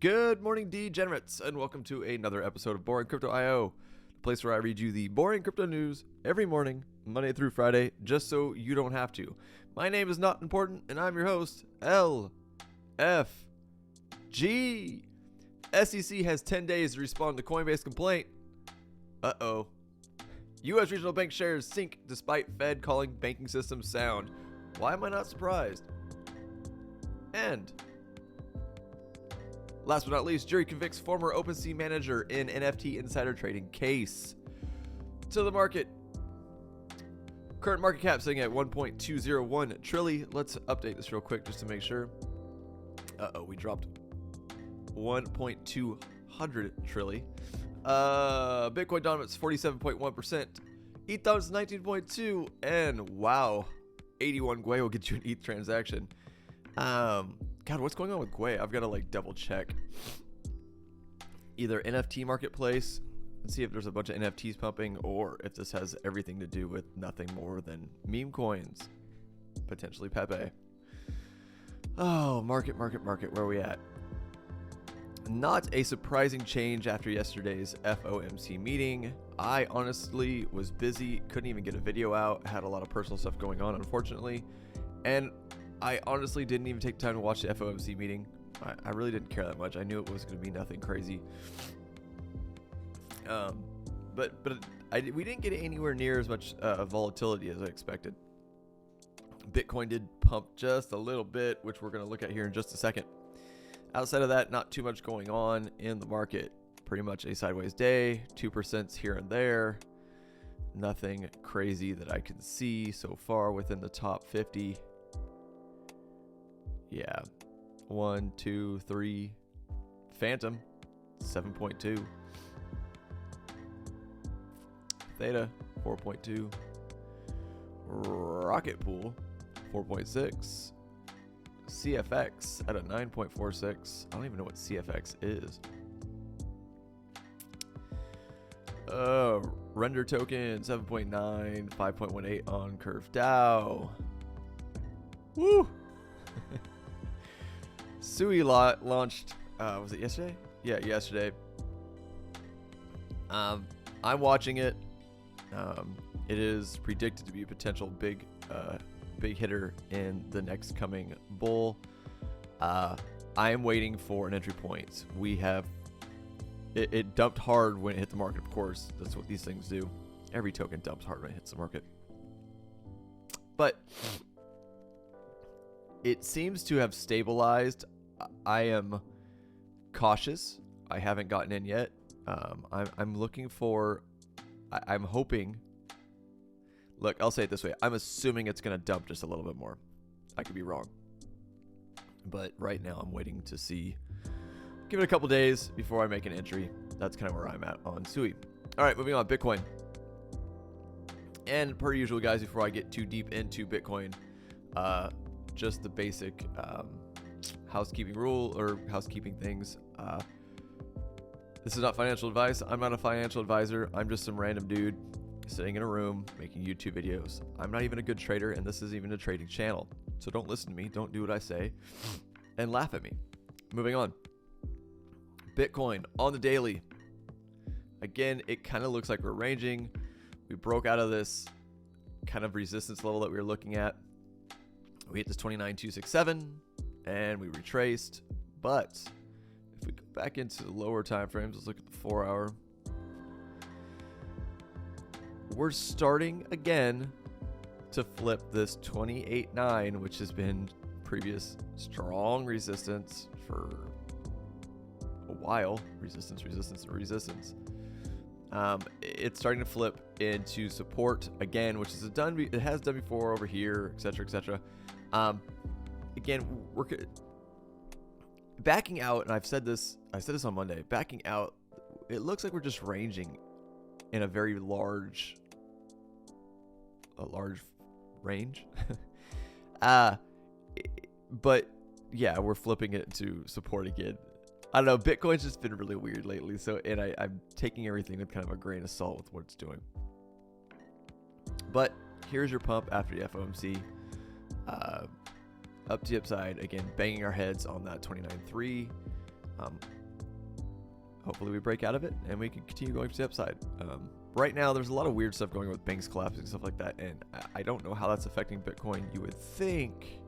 Good morning, degenerates, and welcome to another episode of Boring Crypto IO, the place where I read you the boring crypto news every morning, Monday through Friday, just so you don't have to. My name is Not Important, and I'm your host, LFG. SEC has 10 days to respond to Coinbase complaint. Uh-oh. U.S. regional bank shares sink despite Fed calling banking systems sound. Why am I not surprised? And last but not least, jury convicts former OpenSea manager in NFT-insider trading case. To the market. Current market cap sitting at 1.201 trillion. Let's update this real quick just to make sure. Uh-oh, we dropped 1.200 trillion. Bitcoin dominance 47.1%. ETH dominance 19.2%. And wow, 81 Gwei will get you an ETH transaction. God, what's going on with Gwei? I've got to double check. Either NFT marketplace and see if there's a bunch of NFTs pumping, or if this has everything to do with nothing more than meme coins, potentially Pepe. Oh, market. Where are we at? Not a surprising change after yesterday's FOMC meeting. I honestly was busy, couldn't even get a video out, had a lot of personal stuff going on, unfortunately, and I honestly didn't even take time to watch the FOMC meeting. I really didn't care that much. I knew it was going to be nothing crazy. But we didn't get anywhere near as much volatility as I expected. Bitcoin did pump just a little bit, which we're going to look at here in just a second. Outside of that, not too much going on in the market. Pretty much a sideways day, 2% here and there. Nothing crazy that I can see so far within the top 50. Yeah, 1, 2, 3. Phantom, 7.2. Theta, 4.2. Rocket Pool, 4.6. CFX at a 9.46. I don't even know what CFX is. Render token, 7.9. 5.18 on Curve DAO. Woo! Sui launched, was it yesterday? Yeah, yesterday. I'm watching it. It is predicted to be a potential big hitter in the next coming bull. I am waiting for an entry point. We have it dumped hard when it hit the market, of course. That's what these things do. Every token dumps hard when it hits the market. But it seems to have stabilized. I am cautious. I haven't gotten in yet. I'm looking for. I'm hoping. Look, I'll say it this way. I'm assuming it's going to dump just a little bit more. I could be wrong. But right now, I'm waiting to see. Give it a couple days before I make an entry. That's kind of where I'm at on Sui. All right, moving on. Bitcoin. And per usual, guys, before I get too deep into Bitcoin, just the basic housekeeping rule or housekeeping things. This is not financial advice. I'm not a financial advisor. I'm just some random dude sitting in a room making YouTube videos. I'm not even a good trader, and this isn't even a trading channel. So don't listen to me. Don't do what I say and laugh at me. Moving on. Bitcoin on the daily. Again, it kind of looks like we're ranging. We broke out of this kind of resistance level that we were looking at. We hit this 29,267 and we retraced. But if we go back into the lower time frames, let's look at the 4-hour. We're starting again to flip this 28.9, which has been previous strong resistance for a while. Resistance. It's starting to flip into support again, which is it has done before over here, etc. Again, we're backing out, and I said this on Monday. Backing out, it looks like we're just ranging in a very large range. But yeah, we're flipping it to support again. I don't know. Bitcoin's just been really weird lately. And I'm taking everything with kind of a grain of salt with what it's doing. But here's your pump after the FOMC. Up to the upside again, banging our heads on that 29.3. hopefully we break out of it and we can continue going to the upside. Right now, there's a lot of weird stuff going on with banks collapsing and stuff like that, and I don't know how that's affecting Bitcoin. You would think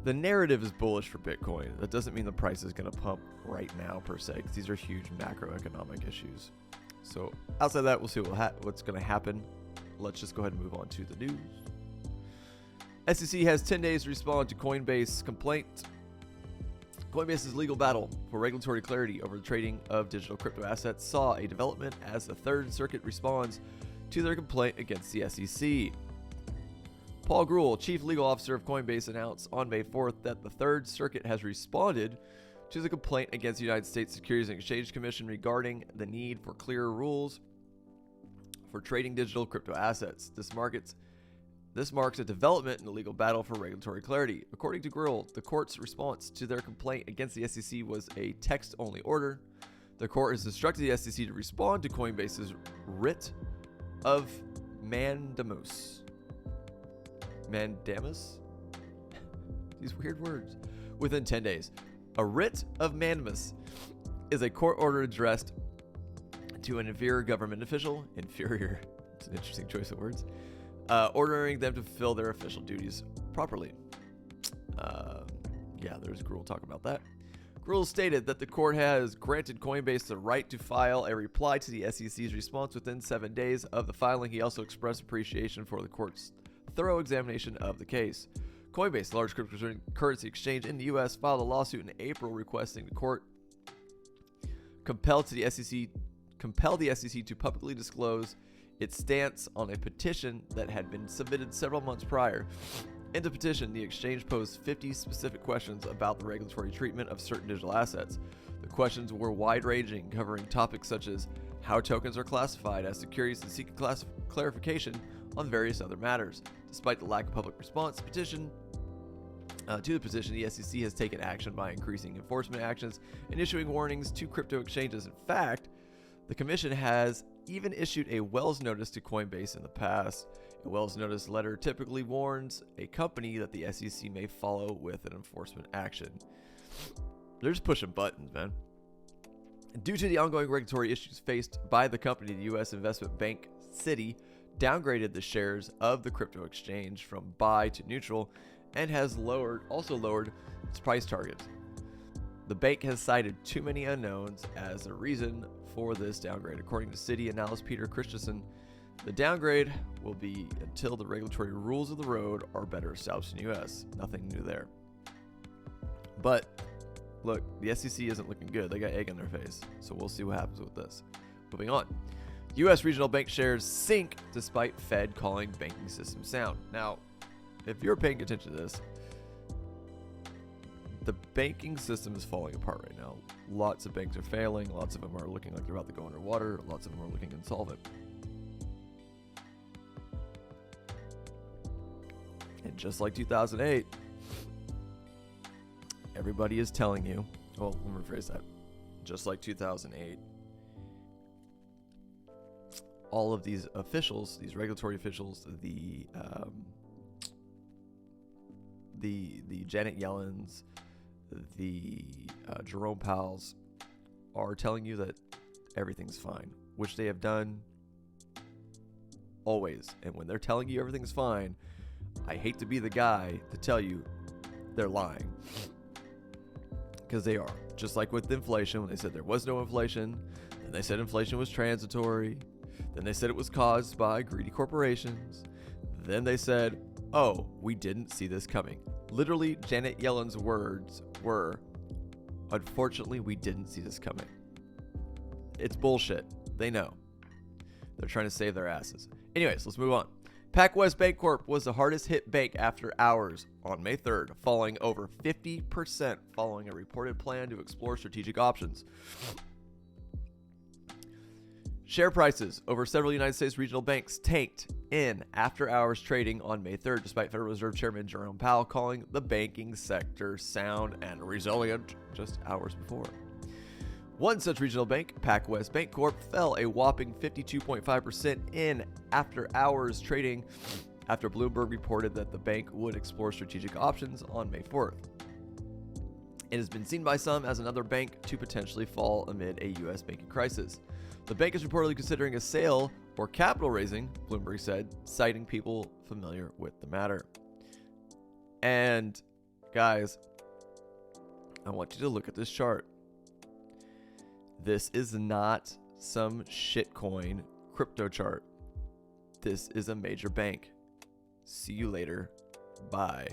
the narrative is bullish for Bitcoin. That doesn't mean the price is going to pump right now per se, because these are huge macroeconomic issues. So outside of that, we'll see what's going to happen. Let's just go ahead and move on to the news. SEC has 10 days to respond to Coinbase complaint. Coinbase's legal battle for regulatory clarity over the trading of digital crypto assets saw a development as the Third Circuit responds to their complaint against the SEC. Paul Grewal, Chief Legal Officer of Coinbase, announced on May 4th that the Third Circuit has responded to the complaint against the United States Securities and Exchange Commission regarding the need for clearer rules for trading digital crypto assets. This marks a development in the legal battle for regulatory clarity. According to Grewal, the court's response to their complaint against the SEC was a text-only order. The court has instructed the SEC to respond to Coinbase's writ of mandamus. Mandamus? These weird words. Within 10 days. A writ of mandamus is a court order addressed to an inferior government official. Inferior. It's an interesting choice of words. Ordering them to fulfill their official duties properly. There's Grewal talking about that. Grewal stated that the court has granted Coinbase the right to file a reply to the SEC's response within 7 days of the filing. He also expressed appreciation for the court's thorough examination of the case. Coinbase, the largest cryptocurrency exchange in the U.S., filed a lawsuit in April requesting the court compel the SEC to publicly disclose its stance on a petition that had been submitted several months prior. In the petition, the exchange posed 50 specific questions about the regulatory treatment of certain digital assets. The questions were wide-ranging, covering topics such as how tokens are classified as securities and seeking clarification on various other matters. Despite the lack of public response to the petition, the SEC has taken action by increasing enforcement actions and issuing warnings to crypto exchanges. In fact, the commission has even issued a Wells notice to Coinbase in the past. A Wells notice letter typically warns a company that the SEC may follow with an enforcement action. They're just pushing buttons, man. Due to the ongoing regulatory issues faced by the company, the U.S. investment bank Citi downgraded the shares of the crypto exchange from buy to neutral and has also lowered its price targets. The bank has cited too many unknowns as a reason for this downgrade. According to Citi analyst Peter Christensen, the downgrade will be until the regulatory rules of the road are better established in the U.S. Nothing new there. But look, the SEC isn't looking good. They got egg on their face. So we'll see what happens with this. Moving on. U.S. regional bank shares sink despite Fed calling banking system sound. Now, if you're paying attention to this, the banking system is falling apart right now. Lots of banks are failing. Lots of them are looking like they're about to go underwater. Lots of them are looking insolvent. And just like 2008, everybody is telling you, well, let me rephrase that. Just like 2008, all of these officials, these regulatory officials, the Janet Yellens, the Jerome Powells are telling you that everything's fine, which they have done always. And when they're telling you everything's fine, I hate to be the guy to tell you they're lying, because they are. Just like with inflation, when they said there was no inflation, then they said inflation was transitory, then they said it was caused by greedy corporations, then they said, oh, we didn't see this coming. Literally, Janet Yellen's words were, unfortunately, we didn't see this coming. It's bullshit. They know. They're trying to save their asses. Anyways, let's move on. PacWest Bancorp was the hardest hit bank after hours on May 3rd, falling over 50% following a reported plan to explore strategic options. Share prices over several United States regional banks tanked in after-hours trading on May 3rd, despite Federal Reserve Chairman Jerome Powell calling the banking sector sound and resilient just hours before. One such regional bank, PacWest Bancorp, fell a whopping 52.5% in after-hours trading after Bloomberg reported that the bank would explore strategic options on May 4th. and has been seen by some as another bank to potentially fall amid a U.S. banking crisis. The bank is reportedly considering a sale or capital raising, Bloomberg said, citing people familiar with the matter. And guys, I want you to look at this chart. This is not some shitcoin crypto chart. This is a major bank. See you later. Bye.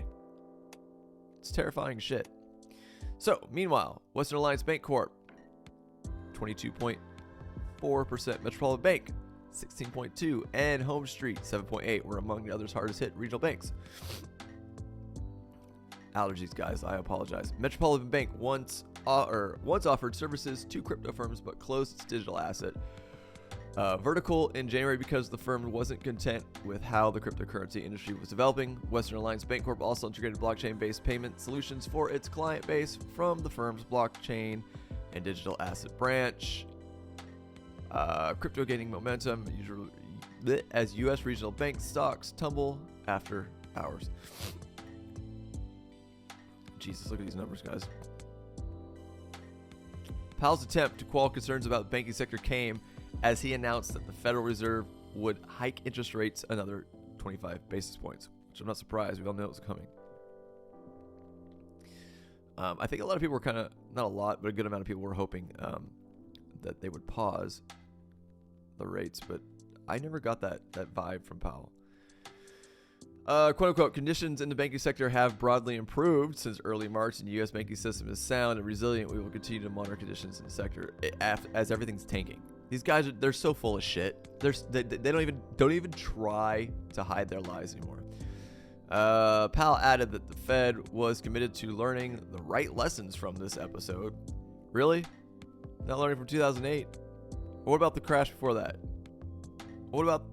It's terrifying shit. So, meanwhile, Western Alliance Bank Corp, 22.4%, Metropolitan Bank, 16.2%, and Home Street, 7.8%, were among the others hardest hit regional banks. Allergies, guys. I apologize. Metropolitan Bank once offered services to crypto firms, but closed its digital asset vertical in January because the firm wasn't content with how the cryptocurrency industry was developing. Western Alliance Bancorp also integrated blockchain-based payment solutions for its client base from the firm's blockchain and digital asset branch. Crypto gaining momentum as U.S. regional bank stocks tumble after hours. Jesus, look at these numbers, guys. Powell's attempt to quell concerns about the banking sector came as he announced that the Federal Reserve would hike interest rates another 25 basis points, which I'm not surprised. We all knew it was coming. I think a lot of people were kind of, not a lot, but a good amount of people were hoping that they would pause the rates, but I never got that vibe from Powell. Quote unquote, conditions in the banking sector have broadly improved since early March, and the U.S. banking system is sound and resilient. We will continue to monitor conditions in the sector as everything's tanking. These guys, they're so full of shit. They don't even try to hide their lies anymore. Powell added that the Fed was committed to learning the right lessons from this episode. Really? Not learning from 2008? What about the crash before that? What about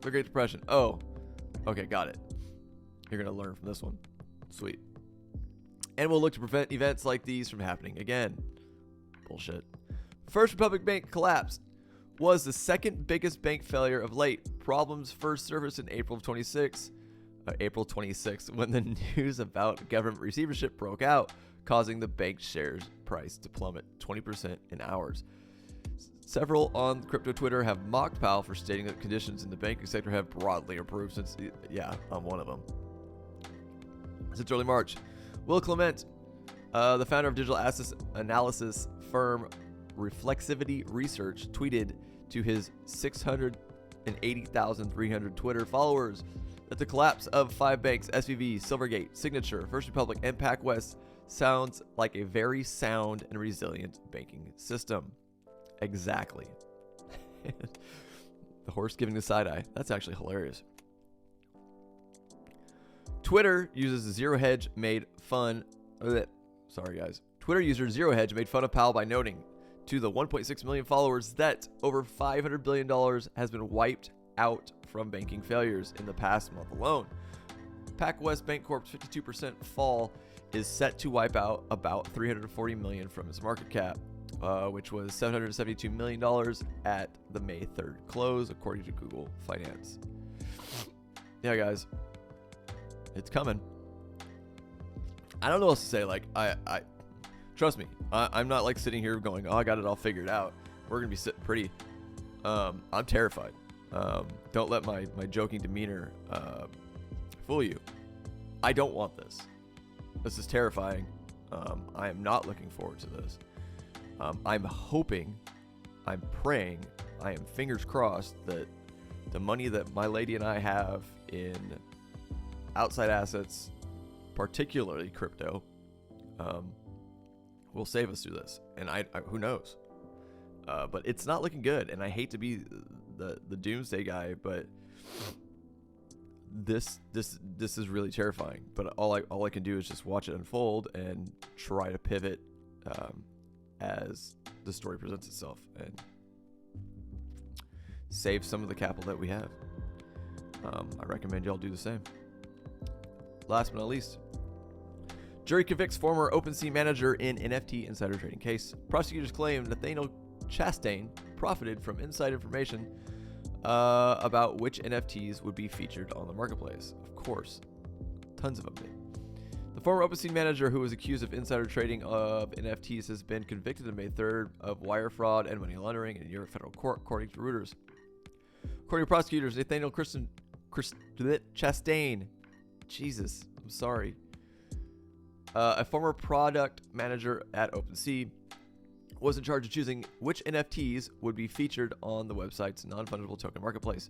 the Great Depression? Oh, okay, got it. You're going to learn from this one. Sweet. And we'll look to prevent events like these from happening again. Bullshit. First Republic Bank collapsed was the second biggest bank failure of late. Problems first surfaced in April 26, when the news about government receivership broke out, causing the bank's shares price to plummet 20% in hours. Several on crypto Twitter have mocked Powell for stating that conditions in the banking sector have broadly improved since, I'm one of them. Since early March. Will Clement, the founder of digital assets analysis firm Reflexivity Research, tweeted to his 680,300 Twitter followers that the collapse of 5 banks, SVB, Silvergate, Signature, First Republic, and PacWest, sounds like a very sound and resilient banking system. Exactly. The horse giving the side eye. That's actually hilarious. Twitter users Zero Hedge made fun. Sorry, guys. Twitter user Zero Hedge made fun of Powell by noting to the 1.6 million followers that over $500 billion has been wiped out from banking failures in the past month alone. PacWest Bancorp's 52% fall is set to wipe out about $340 million from its market cap, which was $772 million at the May 3rd close, according to Google Finance. Yeah, guys, it's coming. I don't know what else to say. Like, I trust me, I'm not like sitting here going, oh, I got it all figured out. We're gonna be sitting pretty. I'm terrified. Don't let my joking demeanor fool you. I don't want this. This is terrifying. I am not looking forward to this. I'm hoping, I'm praying, I am fingers crossed that the money that my lady and I have in outside assets, particularly crypto, will save us through this. And I who knows? But it's not looking good. And I hate to be the doomsday guy, but this is really terrifying. But all I can do is just watch it unfold and try to pivot as the story presents itself and save some of the capital that we have. I recommend y'all do the same. Last but not least, jury convicts former OpenSea manager in NFT-insider trading case. Prosecutors claim Nathaniel Chastain profited from inside information about which NFTs would be featured on the marketplace. Of course, tons of them did. The former OpenSea manager who was accused of insider trading of NFTs has been convicted on May 3rd of wire fraud and money laundering in a New York federal court, according to Reuters. According to prosecutors, Nathaniel Chastain, Jesus, I'm sorry, a former product manager at OpenSea, was in charge of choosing which NFTs would be featured on the website's non-fungible token marketplace.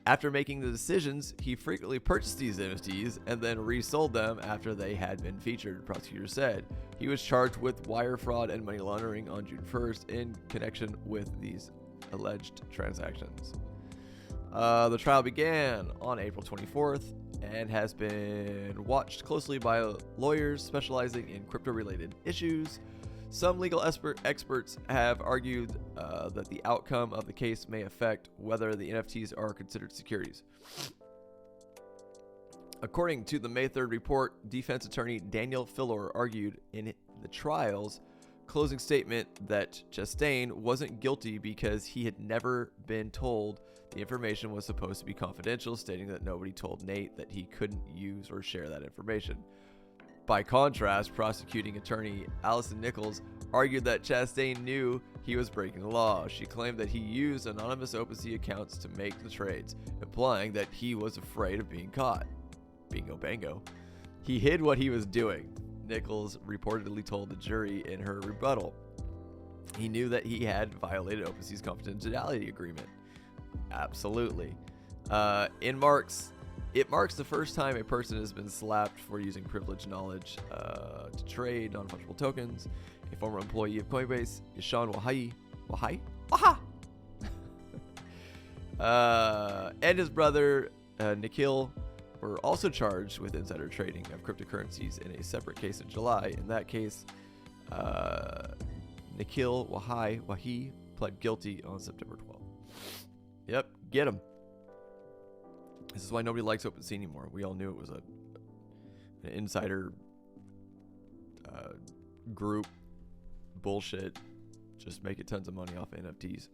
After making the decisions, he frequently purchased these NFTs and then resold them after they had been featured, prosecutors said. He was charged with wire fraud and money laundering on June 1st in connection with these alleged transactions. The trial began on April 24th and has been watched closely by lawyers specializing in crypto-related issues. Some legal experts have argued that the outcome of the case may affect whether the NFTs are considered securities. According to the May 3rd report, defense attorney Daniel Fillor argued in the trial's closing statement that Chastain wasn't guilty because he had never been told the information was supposed to be confidential, stating that nobody told Nate that he couldn't use or share that information. By contrast, prosecuting attorney Allison Nichols argued that Chastain knew he was breaking the law. She claimed that he used anonymous OpenSea accounts to make the trades, implying that he was afraid of being caught. Bingo bango. He hid what he was doing, Nichols reportedly told the jury in her rebuttal. He knew that he had violated OpenSea's confidentiality agreement. Absolutely. It marks the first time a person has been slapped for using privileged knowledge to trade non-fungible tokens. A former employee of Coinbase, Ishan and his brother Nikhil were also charged with insider trading of cryptocurrencies in a separate case in July. In that case, Nikhil Wahi pled guilty on September 12th. Yep, get him. This is why nobody likes OpenSea anymore. We all knew it was an insider group bullshit. Just making tons of money off of NFTs.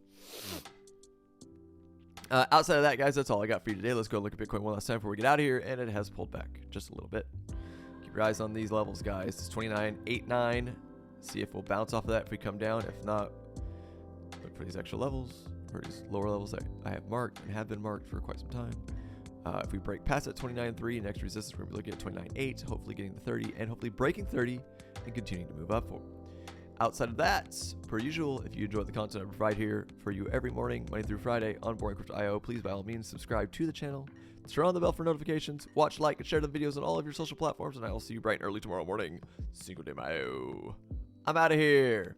Outside of that, guys, that's all I got for you today. Let's go look at Bitcoin one last time before we get out of here. And it has pulled back just a little bit. Keep your eyes on these levels, guys. It's 29.89. See if we'll bounce off of that if we come down. If not, look for these extra levels, or these lower levels that I have marked and have been marked for quite some time. If we break past that 29.3, next resistance, we're going to be looking at 29.8, hopefully getting to 30, and hopefully breaking 30 and continuing to move up forward. Outside of that, per usual, if you enjoy the content I provide here for you every morning, Monday through Friday on Boring Crypto.io, please by all means subscribe to the channel, turn on the bell for notifications, watch, like, and share the videos on all of your social platforms, and I will see you bright and early tomorrow morning. Cinco de Mayo. I'm out of here.